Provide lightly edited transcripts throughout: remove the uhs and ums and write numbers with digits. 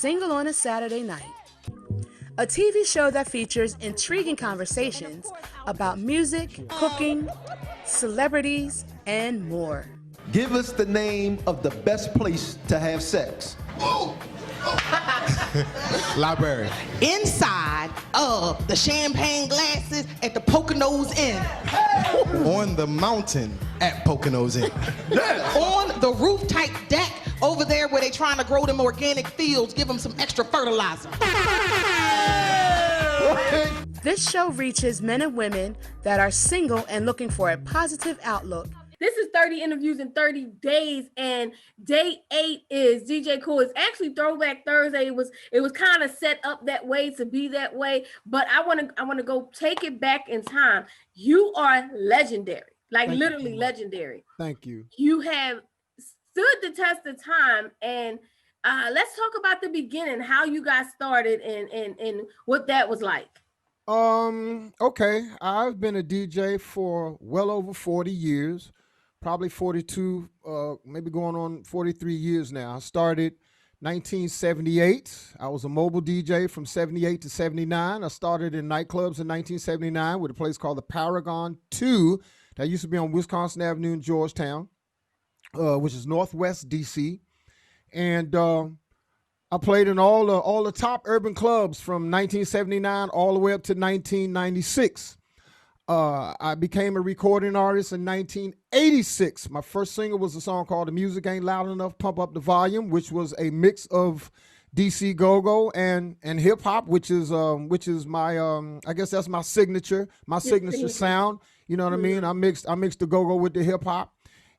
Single on a Saturday Night, a TV show that features intriguing conversations about music, cooking, celebrities, and more. Give us the name of the best place to have sex. Library. Inside of the champagne glasses at the Poconos Inn. On the mountain at Poconos Inn. On the roof type deck over there where they trying to grow them organic fields, give them some extra fertilizer. This show reaches men and women that are single and looking for a positive outlook. This is 30 interviews in 30 days, and day 8 is DJ Kool. It's actually Throwback Thursday. It was kind of set up that way to be that way, but I want to go take it back in time. You are legendary, like Thank literally you. legendary. Thank you. You have stood the test of time, and let's talk about the beginning, how you got started, and what that was like. Okay, I've been a DJ for well over 40 years. Probably 42, maybe going on 43 years now. I started 1978. I was a mobile DJ from 78 to 79. I started in nightclubs in 1979 with a place called the Paragon 2 that used to be on Wisconsin Avenue in Georgetown, which is Northwest DC. And I played in all the top urban clubs from 1979 all the way up to 1996. I became a recording artist in 1986. My first single was a song called "The Music Ain't Loud Enough, Pump Up the Volume," which was a mix of DC go-go and hip hop, which is my I guess that's my signature sound. You know what I mean? I mixed the go-go with the hip hop,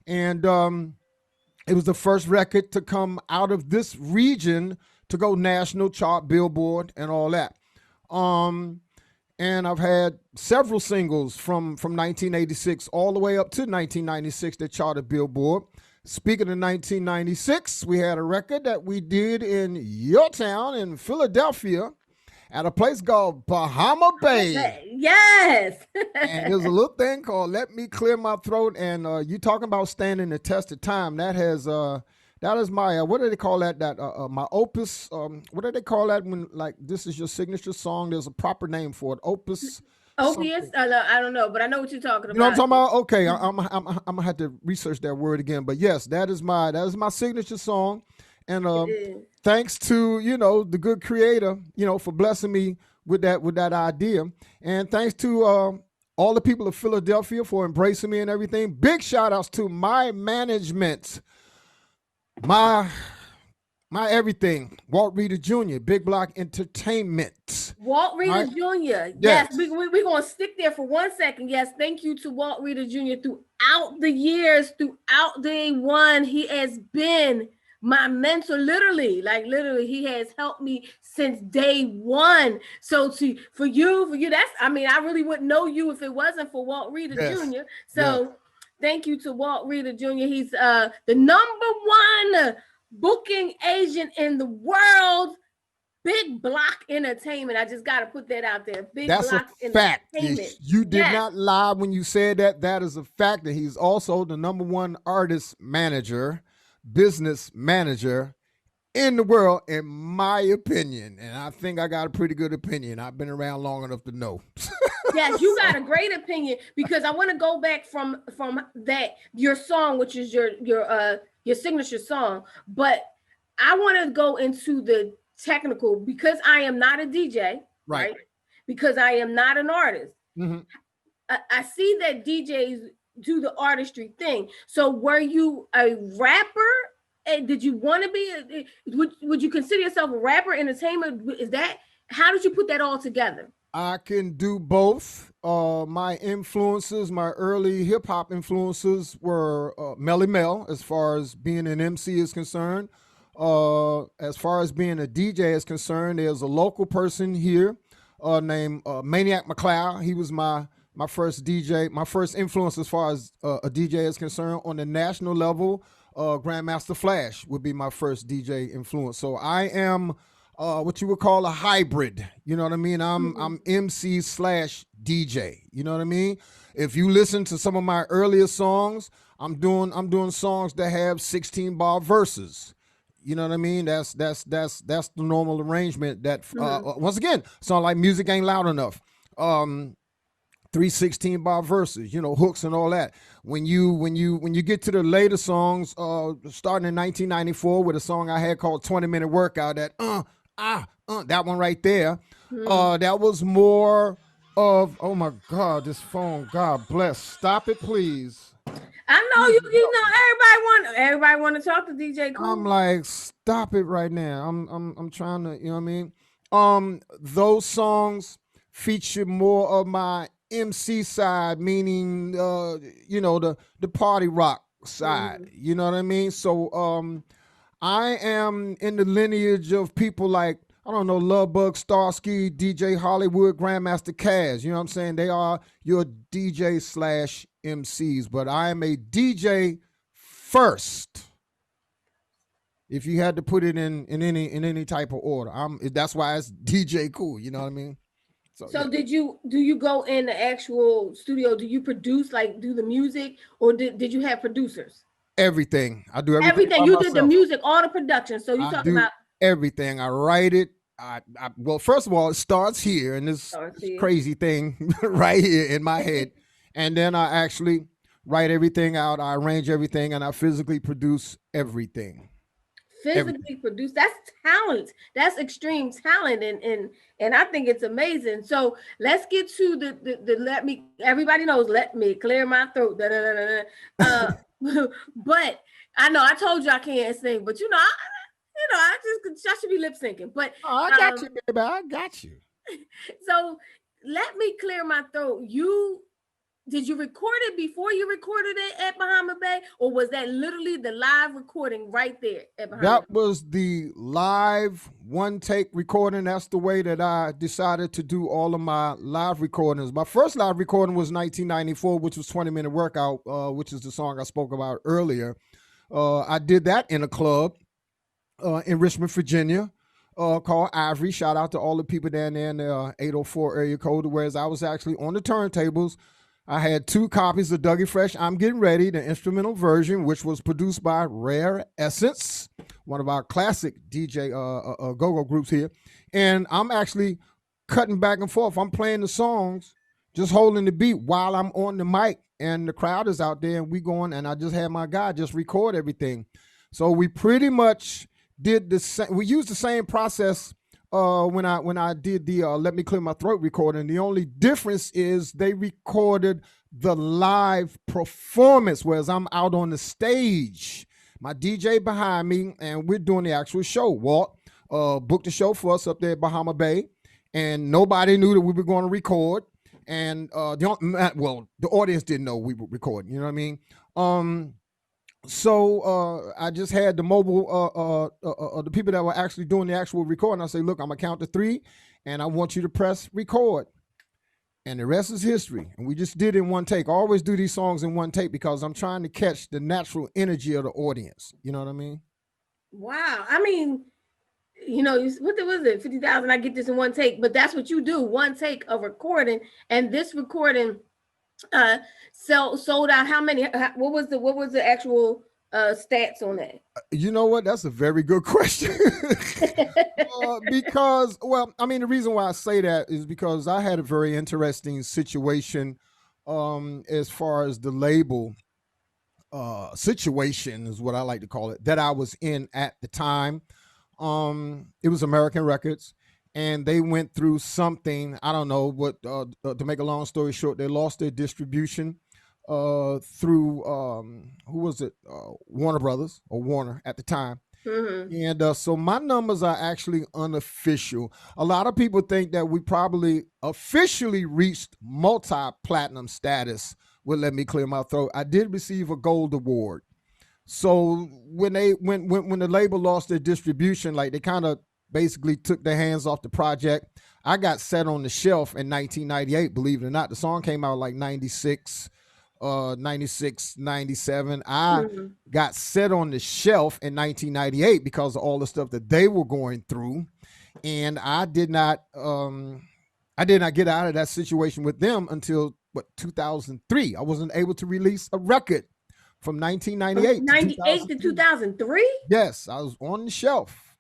and it was the first record to come out of this region to go national chart, Billboard, and all that. And I've had several singles from 1986 all the way up to 1996 that charted Billboard. Speaking of 1996, we had a record that we did in your town in Philadelphia at a place called Bahama Bay. Yes. And there's a little thing called "Let Me Clear My Throat." And you talking about standing the test of time. That is my, what do they call that? My opus, what do they call that when, like, this is your signature song? There's a proper name for it. Opus. Opius? I don't know, but I know what you're talking about. You know what I'm talking about? Okay, I'm gonna have to research that word again. But yes, that is my signature song. And thanks to, the good creator, for blessing me with that idea. And thanks to all the people of Philadelphia for embracing me and everything. Big shout outs to my management. My everything, Walt Reeder Jr., Big Block Entertainment. Walt Reeder Jr. Yes, we're going to stick there for 1 second. Yes, thank you to Walt Reeder Jr. Throughout the years, throughout day one, he has been my mentor, literally, he has helped me since day one. So for you, that's, I really wouldn't know you if it wasn't for Walt Reeder Jr. So thank you to Walt Reeder Jr. He's the #1 booking agent in the world. Big Block Entertainment. I just got to put that out there. That's Block a fact. Entertainment. You did not lie when you said that. That is a fact. That he's also the #1 artist manager, business manager in the world, in my opinion. And I think I got a pretty good opinion. I've been around long enough to know. Yes, you got a great opinion, because I want to go back from that, your song, which is your signature song, but I want to go into the technical, because I am not a DJ, right? Because I am not an artist. Mm-hmm. I see that DJs do the artistry thing. So were you a rapper? And did you want to be? Would you consider yourself a rapper, entertainment? How did you put that all together? I can do both. My influences, my early hip hop influences were Melly Mel, as far as being an MC is concerned. As far as being a DJ is concerned, there's a local person here named Maniac McLeod. He was my first DJ, my first influence as far as a DJ is concerned. On the national level, Grandmaster Flash would be my first DJ influence. So I am what you would call a hybrid. You know what I mean? I'm MC / DJ. You know what I mean? If you listen to some of my earlier songs, I'm doing songs that have 16 bar verses. You know what I mean? That's the normal arrangement. That once again, song like Music Ain't Loud Enough. 316 bar verses, hooks and all that. When you get to the later songs, starting in 1994 with a song I had called 20-Minute Workout, that that one right there, that was more of, oh my God, this phone, God bless, stop it, please. I know everybody want to talk to DJ Kool. I'm like, stop it right now. I'm trying to, you know what I mean? Those songs feature more of my MC side, meaning the party rock side. You know what I mean? So I am in the lineage of people like, I don't know, Lovebug, Starsky, DJ Hollywood, Grandmaster Caz. You know what I'm saying? They are your DJ / MCs, but I am a DJ first. If you had to put it in any type of order, that's why it's DJ Kool. You know what I mean? So yeah. Do you go in the actual studio? Do you produce, like do the music, or did you have producers? Everything. I do everything. You myself. did the music, all the production. So you talking about everything. I write it. Well, first of all, it starts here in this crazy thing right here in my head, and then I actually write everything out. I arrange everything, and I physically produce everything. Produce, that's talent. That's extreme talent, and I think it's amazing. So let's get to the everybody knows, let me clear my throat. But I know I told you I can't sing, but I should be lip syncing. But I got you, baby. I got you. So let me clear my throat. Did you record it before you recorded it at Bahama Bay, or was that literally the live recording right there at Bahama Bay? That was the live one take recording. That's the way that I decided to do all of my live recordings. My first live recording was 1994, which was 20-Minute Workout, which is the song I spoke about earlier. I did that in a club in Richmond, Virginia, called Ivory. Shout out to all the people down there in the 804 area code, whereas I was actually on the turntables. I had 2 copies of Dougie Fresh, I'm Getting Ready, the instrumental version, which was produced by Rare Essence, one of our classic DJ go-go groups here. And I'm actually cutting back and forth. I'm playing the songs, just holding the beat while I'm on the mic, and the crowd is out there, and we going, and I just had my guy just record everything. So we pretty much did the same. We used the same process when I did the Let Me Clear My Throat recording. The only difference is they recorded the live performance, whereas I'm out on the stage. My DJ behind me, and we're doing the actual show. Walt booked the show for us up there at Bahama Bay, and nobody knew that we were going to record. And the audience didn't know we were recording. You know what I mean? So I just had the mobile, the people that were actually doing the actual recording. I say, look, I'm gonna count to 3, and I want you to press record. And the rest is history. And we just did it in one take. I always do these songs in one take because I'm trying to catch the natural energy of the audience. You know what I mean? Wow. I mean, what was it? 50,000. I get this in one take, but that's what you do. One take of recording, and this recording sold out how many? What was the actual stats on that? You know what? That's a very good question. Because, the reason why I say that is because I had a very interesting situation as far as the label situation is what I like to call it, that I was in at the time. It was American Records. And they went through something, I don't know what, to make a long story short, they lost their distribution through, who was it? Warner Brothers, or Warner at the time. Mm-hmm. And so my numbers are actually unofficial. A lot of people think that we probably officially reached multi-platinum status with Let Me Clear My Throat. I did receive a gold award. So when the label lost their distribution, like they kind of basically took their hands off the project. I got set on the shelf in 1998, believe it or not. The song came out like 96, 97. I got set on the shelf in 1998 because of all the stuff that they were going through. And I did not get out of that situation with them until 2003. I wasn't able to release a record from 1998 98 to 2003. Yes, I was on the shelf.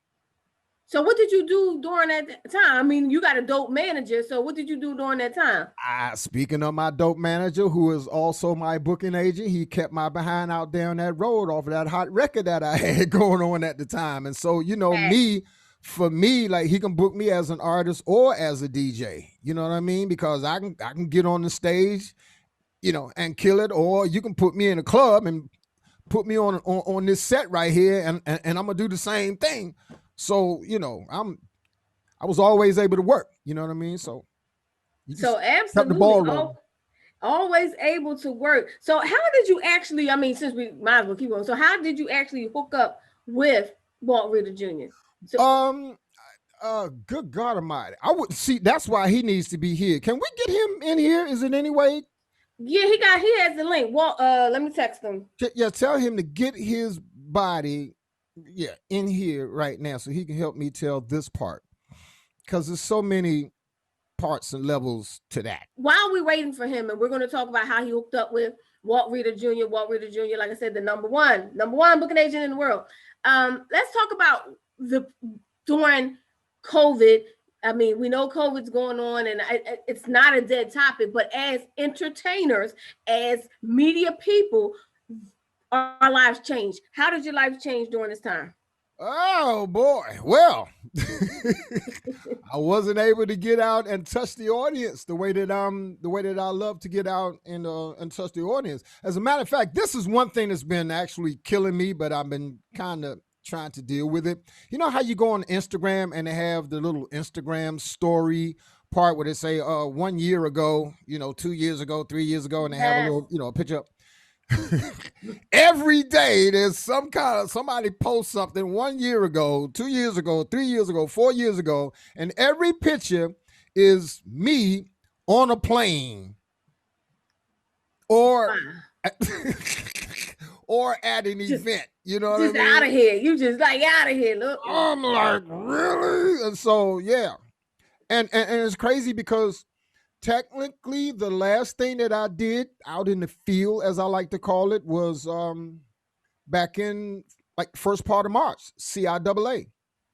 So what did you do during that time? I mean, you got a dope manager. So what did you do during that time? Speaking of my dope manager, who is also my booking agent, he kept my behind out there on that road off of that hot record that I had going on at the time. And so, for me, like, he can book me as an artist or as a DJ. You know what I mean? Because I can get on the stage, and kill it, or you can put me in a club and put me on this set right here, and I'm gonna do the same thing. So, I was always able to work, you know what I mean? So absolutely, the ball always able to work. So how did you actually, since we might as well keep going, so how did you actually hook up with Walt Reader Jr.? So, good God Almighty. I would see, that's why he needs to be here. Can we get him in here? Is it any way? Yeah, he has the link. Walt, let me text him. Yeah, tell him to get his body in here right now so he can help me tell this part, because there's so many parts and levels to that. While we're waiting for him, and we're going to talk about how he hooked up with Walt Reader Jr. Like I said, the number one booking agent in the world. Let's talk about during COVID. I mean, we know COVID's going on, and it's not a dead topic, but as entertainers, as media people, our lives changed. How did your life change during this time? Oh boy. Well, I wasn't able to get out and touch the audience the way that I love to get out and touch the audience. As a matter of fact, this is one thing that's been actually killing me, but I've been kind of trying to deal with it. You know how you go on Instagram and they have the little Instagram story part where they say 1 year ago, 2 years ago, 3 years ago, and they have a little, a picture. Every day there's somebody posts something 1 year ago, 2 years ago, 3 years ago, 4 years ago, and every picture is me on a plane or or at an event. You know what I mean? Out of here. You just like out of here. Look. I'm like, really? And so and it's crazy because technically, the last thing that I did out in the field, as I like to call it, was back in like first part of March, CIAA.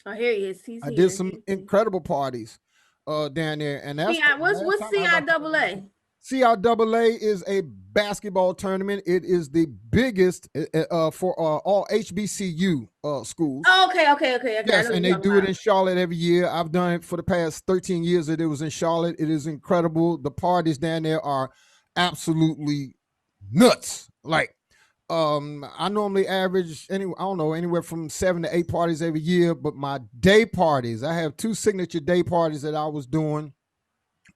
Oh, here he is. I did some incredible parties down there, and that's what's CIAA? CIAA is a basketball tournament. It is the biggest for all HBCU schools. Oh, okay. Yes, and they do it in Charlotte every year. I've done it for the past 13 years that it was in Charlotte. It is incredible. The parties down there are absolutely nuts. Like, I normally average anywhere from 7 to 8 parties every year, but my day parties, I have 2 signature day parties that I was doing.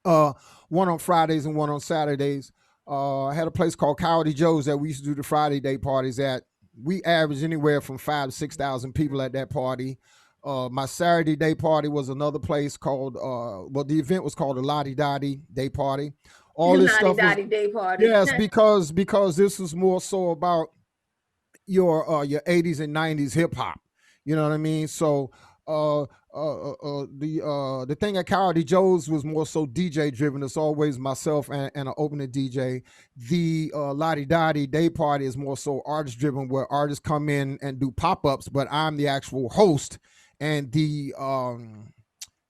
One on Fridays and one on Saturdays. I had a place called Coyote Joe's that we used to do the Friday day parties at. We averaged anywhere from 5,000 to 6,000 people at that party. My Saturday day party was another place called, the event was called the Lottie Dottie Day Party. All this stuff. Day party. Yes, because this is more so about your 80s and 90s hip hop. You know what I mean? So the thing at Coyote Joe's was more so DJ driven. It's always myself and an opening DJ. The Lottie Dottie Day Party is more so artist driven, where artists come in and do pop-ups, but I'm the actual host and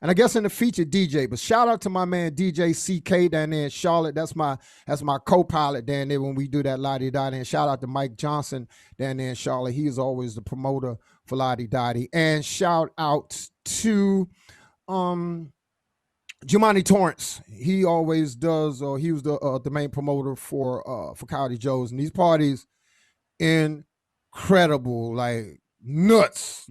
and I guess in the featured DJ. But shout out to my man DJ CK down there in Charlotte. That's my co-pilot down there when we do that Lottie Dottie. And shout out to Mike Johnson down there in Charlotte. He is always the promoter for Lottie Dottie. And shout out to Jumani Torrance. He always does, he was the main promoter for Coyote Joe's. And these parties, incredible, like nuts.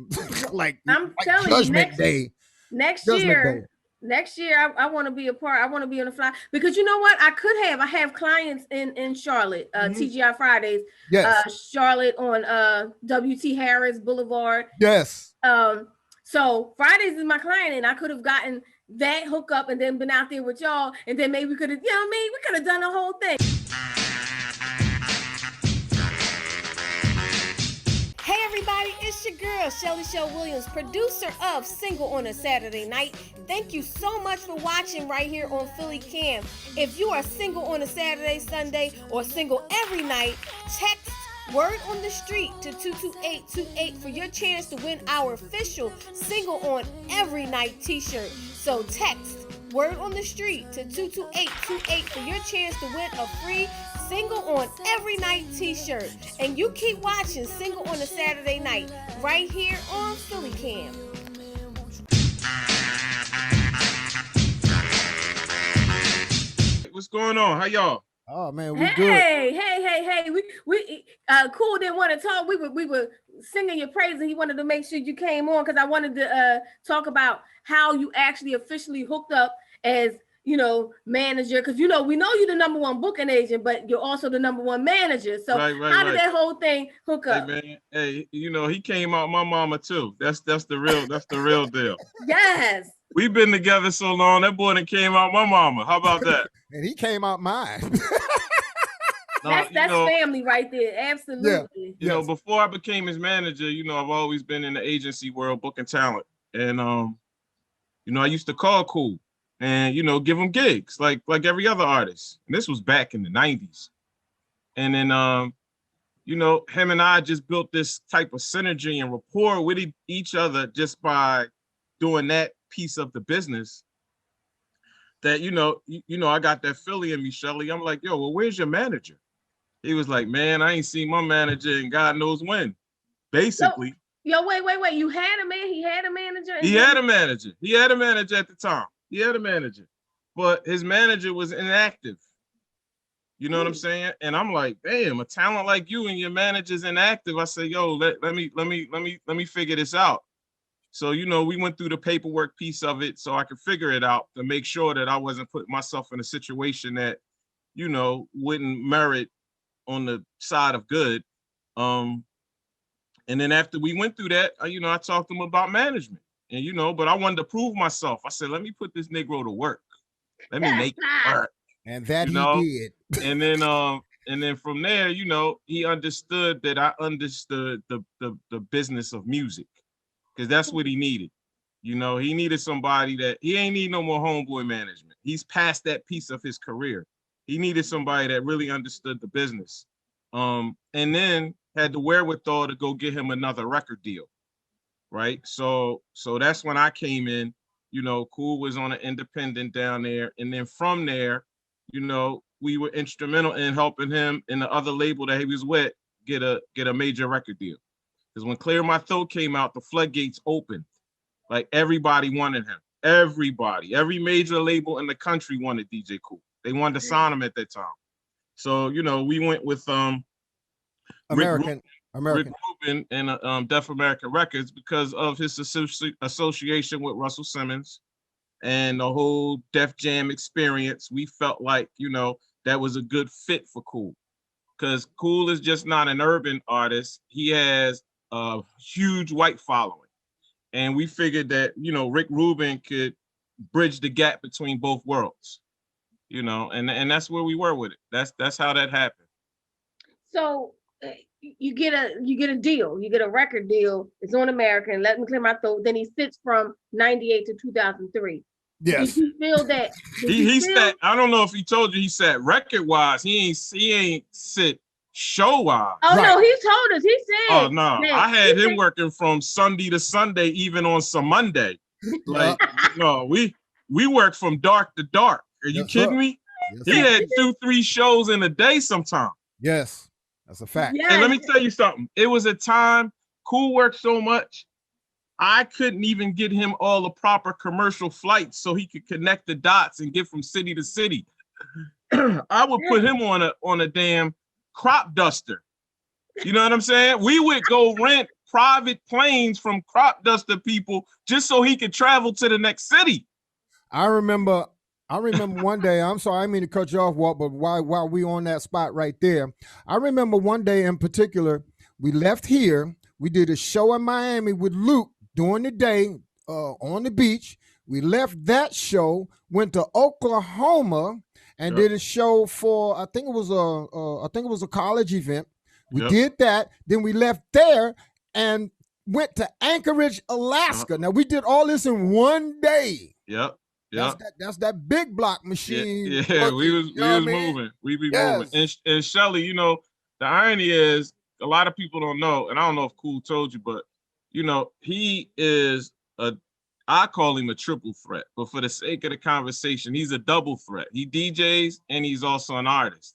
like I'm telling Judgment Day. Next year, I want to be a part. I want to be on the fly because you know what? I have clients in Charlotte, TGI Fridays. Yes. Charlotte on WT Harris Boulevard. Yes. So Fridays is my client, and I could have gotten that hookup and then been out there with y'all, and then maybe we could have, we could have done the whole thing. Hey everybody, it's your girl, Shelly Shell Williams, producer of Single on a Saturday Night. Thank you so much for watching right here on Philly Cam. If you are single on a Saturday, Sunday, or single every night, text word on the street to 22828 for your chance to win our official Single on Every Night t-shirt. So text word on the street to 22828 for your chance to win a free Single on Every Night t-shirt. And you keep watching Single on a Saturday Night right here on Philly Cam. What's going on? How y'all? Oh man, we good. Hey. We Kool didn't want to talk. We were singing your praise, and he wanted to make sure you came on because I wanted to talk about how you actually officially hooked up as, you know, manager. Because we know you're the number one booking agent, but you're also the number one manager. So how did that whole thing hook up? Hey man, hey, he came out my mama too. That's the real deal. Yes. We've been together so long, that boy that came out my mama. How about that? And he came out mine. That's family right there. Absolutely. You know, before I became his manager, I've always been in the agency world booking talent. And I used to call Kool and give him gigs like every other artist. And this was back in the 90s. And then him and I just built this type of synergy and rapport with each other just by doing that piece of the business. That I got that Philly in me, Shelly. I'm like, yo, well, where's your manager? He was like, man, I ain't seen my manager in God knows when. Basically. Yo, wait. You had a man. He had a manager. He had a manager. He had a manager at the time. He had a manager, but his manager was inactive. You know what I'm saying? And I'm like, damn, a talent like you and your manager's inactive. I say, yo, let me figure this out. So, we went through the paperwork piece of it so I could figure it out to make sure that I wasn't putting myself in a situation that, wouldn't merit on the side of good. And then after we went through that, I talked to him about management and, but I wanted to prove myself. I said, let me put this Negro to work. Let me make it work. And that he did. And then from there, he understood that I understood the business of music. Because that's what he needed. He needed somebody that he ain't need no more homeboy management. He's past that piece of his career. He needed somebody that really understood the business. And then had the wherewithal to go get him another record deal. Right. So that's when I came in. Kool was on an independent down there. And then from there, we were instrumental in helping him and the other label that he was with get a major record deal. Because when Clear My Throat came out, the floodgates opened. Like everybody wanted him. Everybody, every major label in the country wanted DJ Kool. They wanted to sign him at that time. So, we went with Rick Rubin and Def American Records because of his association with Russell Simmons and the whole Def Jam experience. We felt like, that was a good fit for Kool. Because Kool is just not an urban artist. He has a huge white following. And we figured that, Rick Rubin could bridge the gap between both worlds, and that's where we were with it. That's how that happened. So you get a deal, you get a record deal. It's on American, Let Me Clear My Throat. Then he sits from 98 to 2003. Yes. Did you feel that? He sat, I don't know if he told you, he sat record wise. He ain't sit show wise. Oh, right. No, he told us. He said. Oh no, I had him working from Sunday to Sunday, even on some Monday. Like, no, we worked from dark to dark. Are you kidding me? Yes, he had 2-3 shows in a day sometime. Yes, that's a fact. Yes. And let me tell you something. It was a time Kool worked so much, I couldn't even get him all the proper commercial flights so he could connect the dots and get from city to city. I would put him on a damn crop duster. You know what I'm saying? We would go rent private planes from crop duster people just so he could travel to the next city. I remember one day, I'm sorry, I mean to cut you off, Walt, but while we on that spot right there, I remember one day in particular, we left here, we did a show in Miami with Luke during the day on the beach. We left that show, went to Oklahoma, and did a show for, I think it was a college event. We did that. Then we left there and went to Anchorage, Alaska. Now we did all this in one day. Yep. That's that big block machine. Yeah. We was moving. We be moving. And Shelly, the irony is a lot of people don't know, and I don't know if Kool told you, but he is I call him a triple threat, but for the sake of the conversation, he's a double threat. He DJs and he's also an artist.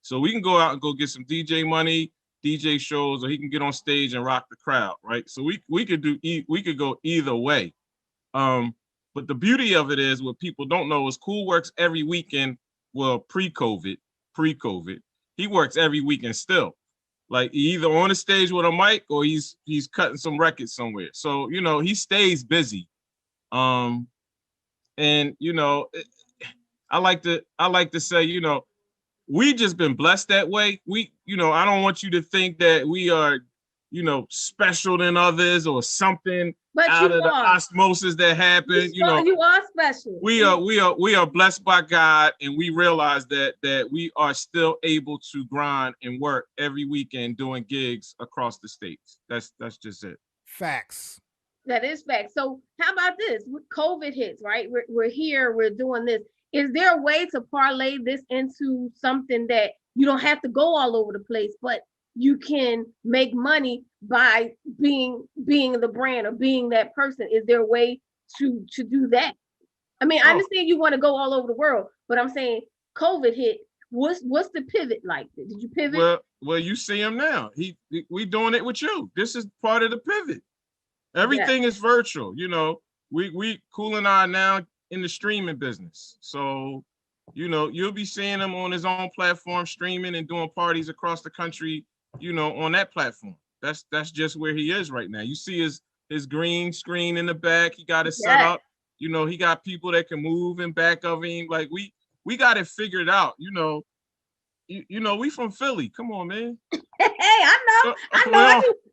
So we can go out and go get some DJ money, DJ shows, or he can get on stage and rock the crowd, right? So we could go either way. But the beauty of it is, what people don't know is Kool works every weekend. Well, pre-COVID, he works every weekend still. Like either on the stage with a mic or he's cutting some records somewhere. So he stays busy. And I like to say, we just been blessed that way. I don't want you to think that we are, special than others or something out of the osmosis that happened. You are special. We are blessed by God, and we realize that we are still able to grind and work every weekend doing gigs across the states. That's just it. Facts. That is fact. So how about this? COVID hits, right? We're here, we're doing this. Is there a way to parlay this into something that you don't have to go all over the place, but you can make money by being the brand or being that person? Is there a way to do that? I mean, I understand you want to go all over the world, but I'm saying COVID hit. What's the pivot like? Did you pivot? Well, you see him now. We doing it with you. This is part of the pivot. Everything is virtual. We Kool and I are now in the streaming business. So, you'll be seeing him on his own platform, streaming and doing parties across the country, on that platform. That's just where he is right now. You see his green screen in the back. He got it set up. He got people that can move in back of him. Like we got it figured out. We from Philly. Come on, man. Hey, I know.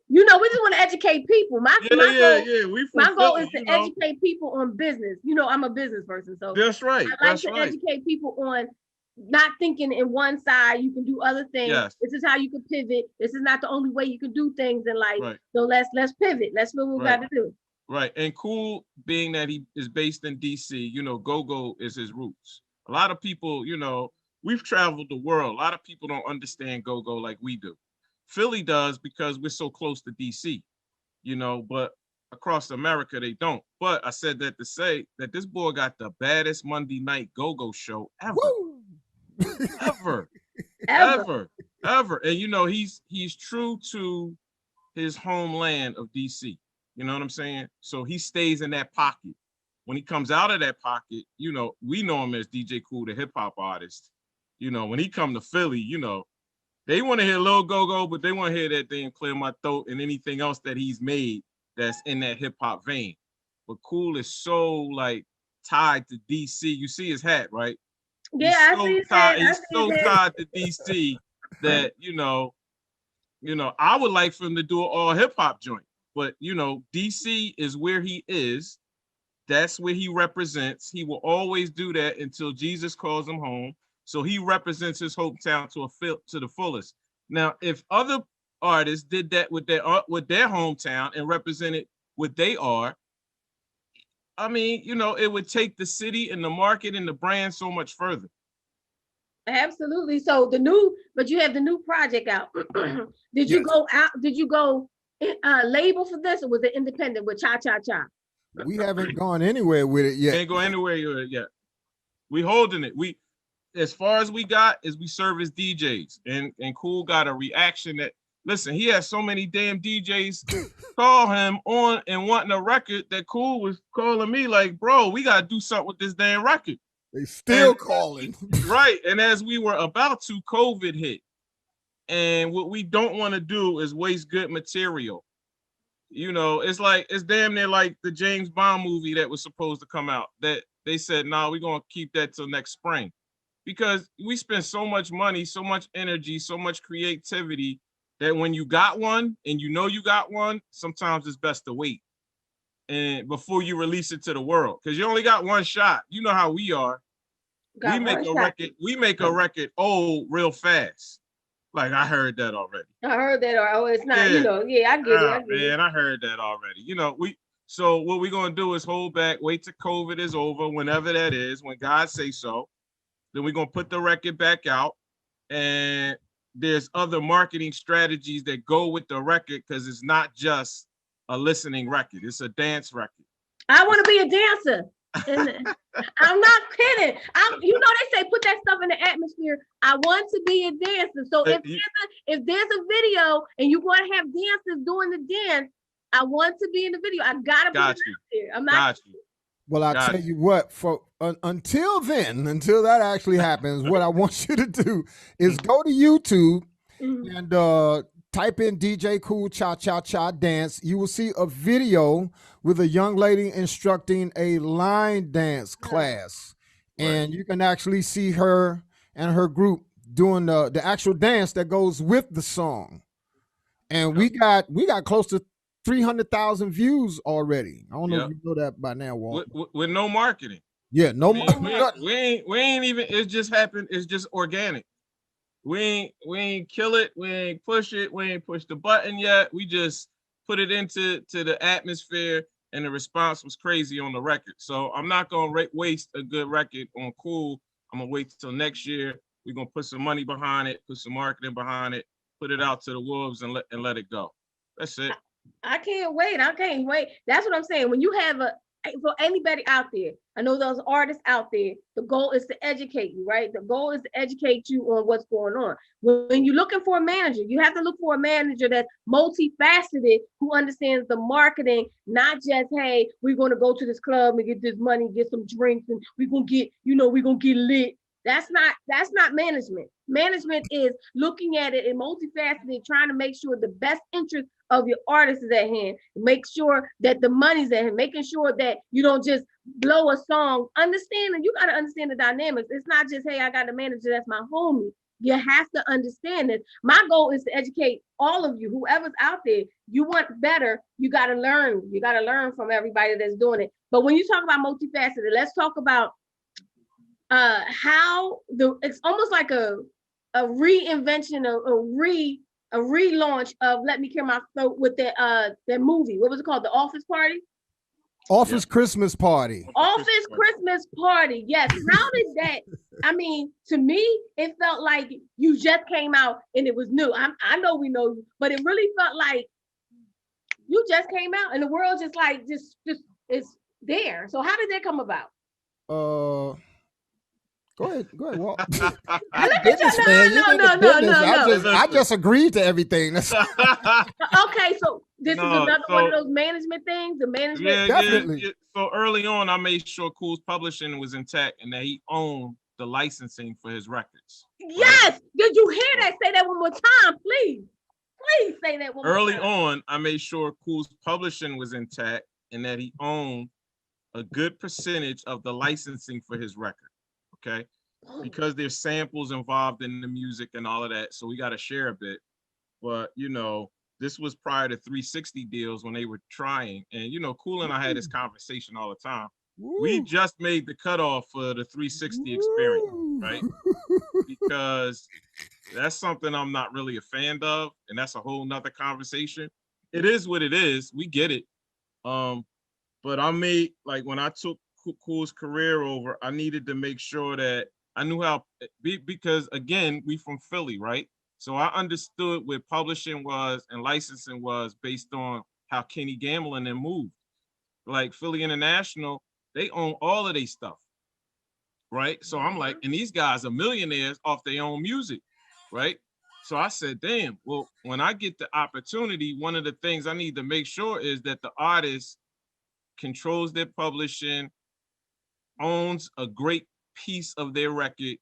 We just want to educate people. My goal is to educate people on business. I'm a business person, so that's right. I like to educate people on not thinking in one side. You can do other things. Yes. This is how you can pivot. This is not the only way you can do things in life. Right. So let's pivot. Let's do what we got to do. Right. And Kool, being that he is based in DC, go-go is his roots. A lot of people, we've traveled the world. A lot of people don't understand go-go like we do. Philly does because we're so close to DC, but across America, they don't. But I said that to say that this boy got the baddest Monday night go-go show ever. ever. And, he's true to his homeland of DC. You know what I'm saying? So he stays in that pocket. When he comes out of that pocket, we know him as DJ Kool, the hip hop artist. When he come to Philly, they want to hear Lil Go-Go, but they want to hear that thing Clear My Throat and anything else that he's made that's in that hip hop vein. But Kool is so tied to DC. You see his hat, right? Yeah, he's so tied to DC that I would like for him to do an all hip hop joint. But DC is where he is. That's where he represents. He will always do that until Jesus calls him home. So he represents his hometown to the fullest. Now, if other artists did that with their hometown and represented what they are, I mean, it would take the city and the market and the brand so much further. Absolutely. So but you have the new project out. Did you go out? Did you go label for this, or was it independent with Cha Cha Cha? We haven't gone anywhere with it yet. Ain't go anywhere yet. We holding it. As far as we got is we serve as DJs, and Kool got a reaction that, listen, he has so many damn DJs call him on and wanting a record that Kool was calling me like, bro, we got to do something with this damn record. They still calling. Right. And as we were about to, COVID hit. And what we don't want to do is waste good material. It's damn near like the James Bond movie that was supposed to come out that they said, no, we're going to keep that till next spring. Because we spend so much money, so much energy, so much creativity that when you got one and you got one, sometimes it's best to wait and before you release it to the world, because you only got one shot. You know how we are. We make a record real fast. Like, I heard that already. I heard that. It's not, I get it. Man, I heard that already. So what we're going to do is hold back, wait till COVID is over, whenever that is, when God say so. Then we're going to put the record back out. And there's other marketing strategies that go with the record, because it's not just a listening record, it's a dance record. I want to be a dancer. I'm not kidding. They say put that stuff in the atmosphere. I want to be a dancer. So if there's a video and you want to have dancers doing the dance, I want to be in the video. I gotta put it out there. I'm not. Well, I'll tell you what. Until that actually happens, what I want you to do is go to YouTube and type in DJ Kool Cha Cha Cha Dance. You will see a video with a young lady instructing a line dance class. And you can actually see her and her group doing the actual dance that goes with the song. And we got close to 300,000 views already. I don't know if you know that by now, Walt. With no marketing. Yeah, no marketing. We ain't even, it just happened. It's just organic. We ain't kill it. We ain't push it. We ain't push the button yet. We just put it into the atmosphere, and the response was crazy on the record. So I'm not gonna waste a good record on Kool. I'm gonna wait till next year. We're gonna put some money behind it, put some marketing behind it, put it out to the wolves, and let it go. That's it. I can't wait. That's what I'm saying. When you have for anybody out there, I know those artists out there, the goal is to educate you, right? The goal is to educate you on what's going on. When you're looking for a manager, you have to look for a manager that's multifaceted, who understands the marketing, not just, hey, we're going to go to this club and get this money, get some drinks, and we're going to get lit. That's not management. Management is looking at it in multifaceted, trying to make sure the best interest of your artist is at hand. Make sure that the money's at hand, making sure that you don't just blow a song. You got to understand the dynamics. It's not just, hey, I got a manager that's my homie. You have to understand this. My goal is to educate all of you, whoever's out there. You want better, you got to learn. You got to learn from everybody that's doing it. But when you talk about multifaceted, let's talk about how it's almost like a reinvention, a relaunch of Let Me Clear My Throat with that movie. What was it called? The Office Party? Office Christmas Party. Office Christmas Party. Yes. How did that? I mean, to me, it felt like you just came out and it was new. I know we know you, but it really felt like you just came out and the world just is there. So how did that come about? Go ahead, Walt. No. I just agreed to everything. Okay, so this is another one of those management things. The management, definitely. Yeah. So early on, I made sure Kools Publishing was intact and that he owned the licensing for his records. Yes. Right? Did you hear that? Say that one more time, please. Please say that one more time. Early on, I made sure Kools Publishing was intact and that he owned a good percentage of the licensing for his record. Okay, because there's samples involved in the music and all of that, so we got to share a bit. But this was prior to 360 deals when they were trying, and Kool and I had this conversation all the time. We just made the cutoff for the 360 experience, right? Because that's something I'm not really a fan of, and that's a whole nother conversation. It is what it is. We get it. But I made, like, when I took Kool's career over, I needed to make sure that I knew how, because again, we from Philly, right? So I understood what publishing was and licensing was based on how Kenny Gamble and them moved. Like Philly International, they own all of their stuff, right? So I'm like, and these guys are millionaires off their own music, right? So I said, damn, well, when I get the opportunity, one of the things I need to make sure is that the artist controls their publishing, owns a great piece of their record,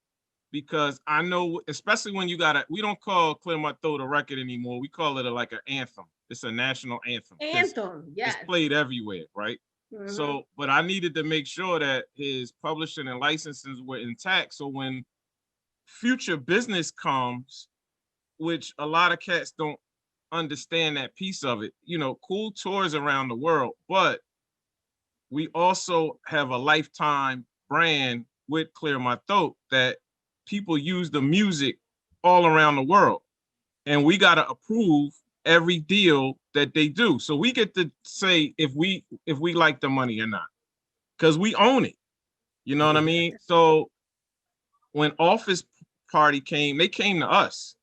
because I know, especially when we don't call Clear My Throat a record anymore. We call it like an anthem. It's a national anthem. Anthem, yes. It's played everywhere, right? Mm-hmm. So, but I needed to make sure that his publishing and licenses were intact. So when future business comes, which a lot of cats don't understand that piece of it, Kool tours around the world, but we also have a lifetime brand with Clear My Throat that people use the music all around the world. And we got to approve every deal that they do. So we get to say if we like the money or not, because we own it. You know what I mean? So when Office Party came, they came to us.